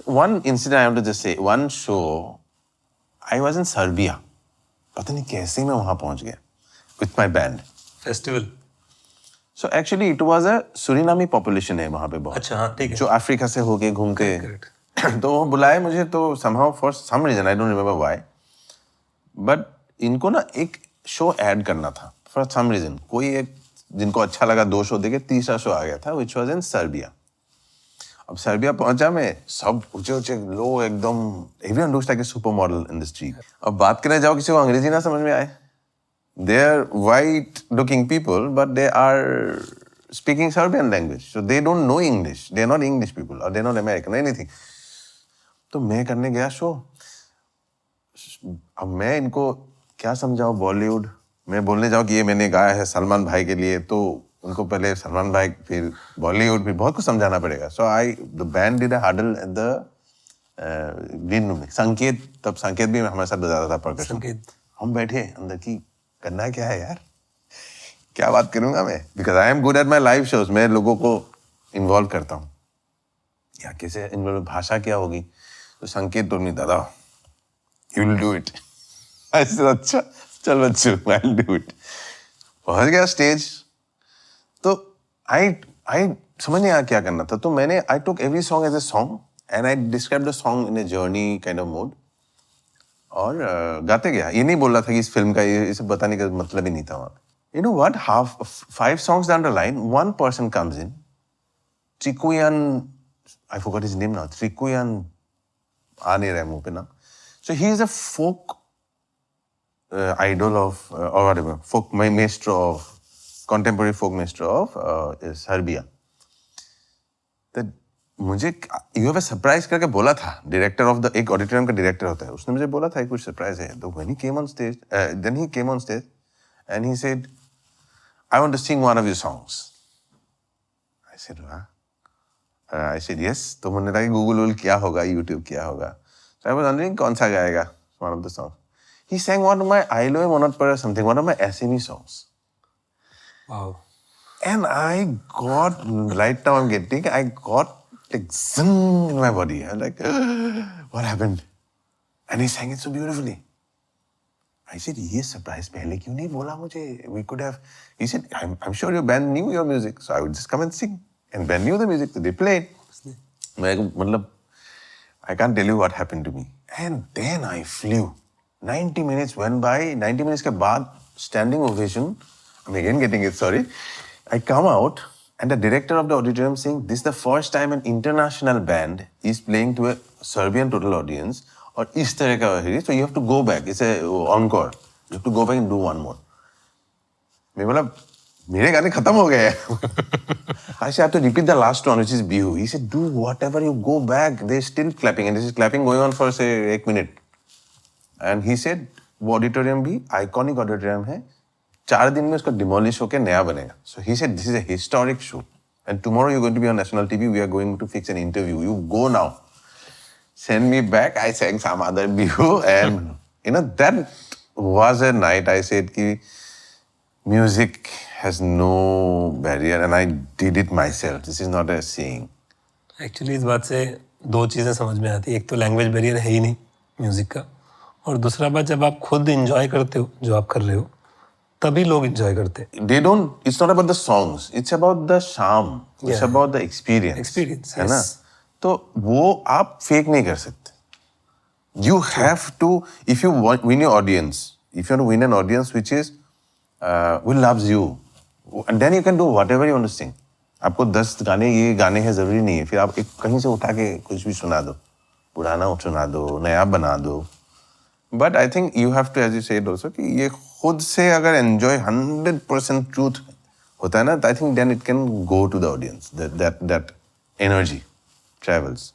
One incident I want to just say, one show, I was in Serbia. पता नहीं कैसे मैं वहाँ पहुँच गया with my band. Festival. So actually it was a Suriname population है वहाँ पे बहुत. अच्छा हाँ ठीक है. जो अफ्रीका से होके घूम के. Correct. तो वो बुलाए मुझे तो somehow for some reason I don't remember why. But इनको ना एक शो ऐड करना था for some reason. कोई एक जिनको अच्छा लगा 2 शो देके तीसरा शो आ गया था which was in Serbia. अब सर्बिया पहुंचा मैं, सब ऊंचे लोग एकदम, everyone looks like a supermodel in the street. अब बात करने जाओ किसी को अंग्रेजी ना समझ में आए. They are white looking people, but they are speaking Serbian language. So they don't know English. They are not English people or they are not American or anything. तो मैं करने गया शो. अब मैं इनको क्या समझाऊं बॉलीवुड. मैं बोलने जाऊं कि ये मैंने गाया है सलमान भाई के लिए, तो उनको पहले सलमान भाई फिर बॉलीवुड फिर बहुत कुछ समझाना पड़ेगा. So the band did a huddle at the green room. Sanket, तब संकेत भी हमारे साथ बजाता था परकशन. हम बैठे अंदर की करना क्या है यार, क्या बात करूंगा मैं, because I am good at my live shows. मैं लोगों को इन्वॉल्व करता हूँ या कैसे इन्वॉल्व, भाषा क्या होगी. तो संकेत तो नहीं, दादा यू विल डू इट. ऐसे अच्छा चल बच्चों आई विल डू इट. पहुंच गया स्टेज तो आई समझ नहीं आया क्या करना था. तो मैंने I took every song as a song and I describe the song in a journey kind of mode और गाते गया. ये नहीं बोल रहा था कि इस फिल्म का ये सब बताने का मतलब ही नहीं था वहाँ. You know what, 5 songs down the line, one person comes in, Trikuyan, I forgot his name now, Trikuyan, आ नहीं रहा है मुंह पे नाम. So he is a folk idol of, or whatever, folk maestro of, contemporary folk maestro of Serbia. That मुझे you surprise करके बोला था. डायरेक्टर ऑफ द, एक ऑडिटोरियम का डायरेक्टर होता है, उसने मुझे बोला था कुछ सरप्राइज है. तो when he came on stage, then he came on stage and he said I want to sing one of your songs. I said yes. तो मुझे लगा गूगल क्या होगा, यूट्यूब क्या होगा. सो आई वाज वंडरिंग कौन सा गाएगा one of the songs. He sang one of my आइलो मनोट पर something, one of my SME songs. Wow. And I got, right now I'm getting, I got like zing in my body. I'm like, what happened? And he sang it so beautifully. I said, ये surprise पहले क्यों नहीं बोला मुझे? We could have. He said, I'm sure your band knew your music, so I would just come and sing. And band knew the music, so they played. मैं मतलब, I can't tell you what happened to me. And then I flew. 90 minutes went by. 90 minutes के बाद standing ovation. I'm again getting it, sorry. I come out and the director of the auditorium saying, this is the first time an international band is playing to a Serbian total audience और इस तरह का है. So you have to go back. It's a encore. You have to go back and do one more. मैं बोला मेरे गाने खत्म हो गए. I said I have to repeat the last one, which is Bihu. He said, do whatever, you go back. They're still clapping and this is clapping going on for say 1 minute. And he said, वो auditorium भी iconic auditorium है. 4 दिन में उसको demolish होकर नया बनेगा. So he said, this is a historic show. And tomorrow you're going to be on national TV. We are going to fix an interview. You go now. Send me back. I sang some other Bihu. And, you know, that was a night I said कि music has no barrier and I did it myself. This is not a saying. Actually इस बात से 2 चीज़ें समझ में आती है. एक तो लैंग्वेज बैरियर है ही नहीं म्यूज़िक का, और दूसरा बात जब आप खुद इंजॉय करते हो जो आप कर रहे हो तभी लोग इंजॉय करते हैं. They don't, it's not about the songs, it's about the charm, it's about the experience. Experience, है ना? yes. तो वो आप फेक नहीं कर सकते. You have to, if you win your audience, if you want to win an audience which is, who loves you, and then you can do whatever you want to sing. आपको 10 गाने ये गाने हैं जरूरी नहीं है. फिर आप एक कहीं से उठा के कुछ भी सुना दो, पुराना सुना दो, नया बना दो. But I think you have to, as you said also, कि ये खुद से अगर enjoy 100% truth होता है ना, I think then it can go to the audience. That energy travels.